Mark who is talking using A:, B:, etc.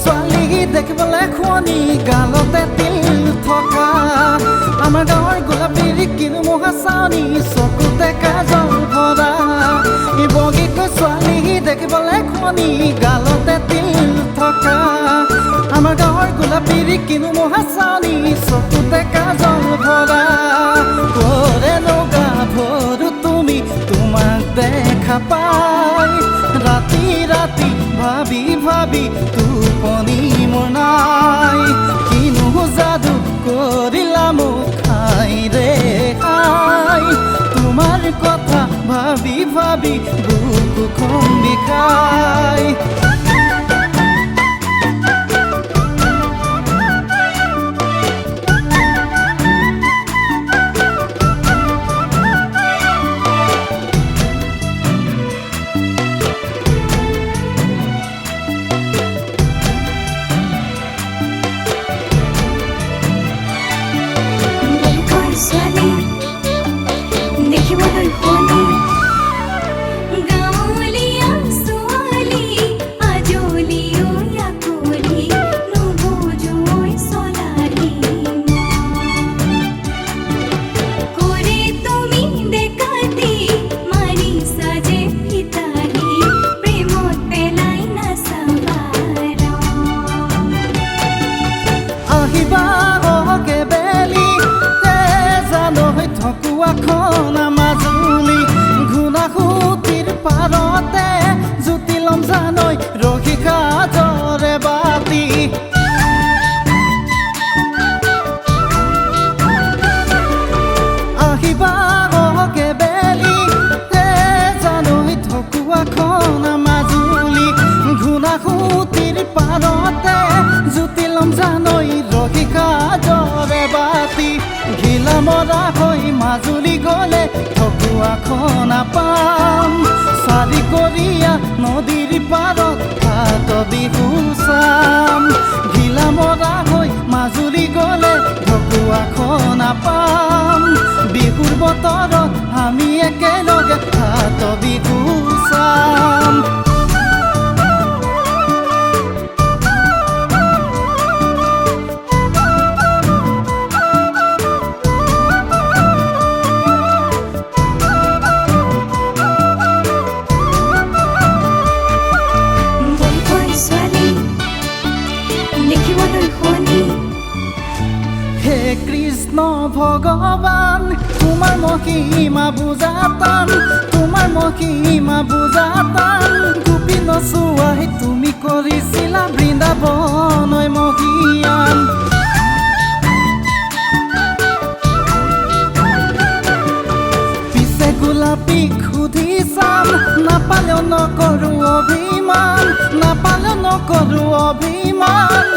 A: ছোৱালী দেখিবলৈ শুৱনি গালতে তিল থকা আমাৰ গাঁৱৰ গোলাপীৰ কিনো মহা চাউনি চকুতে কাজল ভৰা এই বগীকৈ ছোৱালী দেখিবলৈ শুৱনি গালতে তিল থকা আমাৰ গাঁৱৰ গোলাপীৰ কিনো মহা চাউনি চকুতে কাজল ভৰা কৰে নগা ভৰু তুমি তোমাক দেখা পাই ৰাতি ৰাতি ভাবি ভাবি টোপনি মোৰ নাই কিনো যাদু কৰিলা মোক খাই ৰে খাই তোমাৰ কথা ভাবি ভাবি বুকুখন বিষাই মাজুলী ঘূনাসুতিৰ পাৰতে জুতি লম জানৈ ৰখি কাজৰে বাতি আহিবা অহকে বেলি জানৈ ঢকুৱাখন মাজুলী ঘূনাসুতিৰ পাৰতে জুতি লম জানৈ ৰখি কাজৰে বাতি ঘিলা মৰা হৈ মাজুলী গ'লে ঢকুৱাখন পাম চাৰিকৰীয়া নদীৰ পাৰত ভাত বিহু চাম ঘিলা মৰা হৈ মাজুলী গ'লে ঢকুৱাখন পাম বিহুৰ বতৰত আমি একেলগে ভাত বিহু চাম হে কৃষ্ণ ভগৱান তোমাৰ মহিমা বুজাতান তোমাৰ মহিমা বুজাতান গোপী নচুৱাই তুমি কৰিছিলা বৃন্দাবনৈ মহিয়ান পিছে গোলাপীক সুধি চাম নাপালেও নকৰো অভিমান নাপালেও নকৰো অভিমান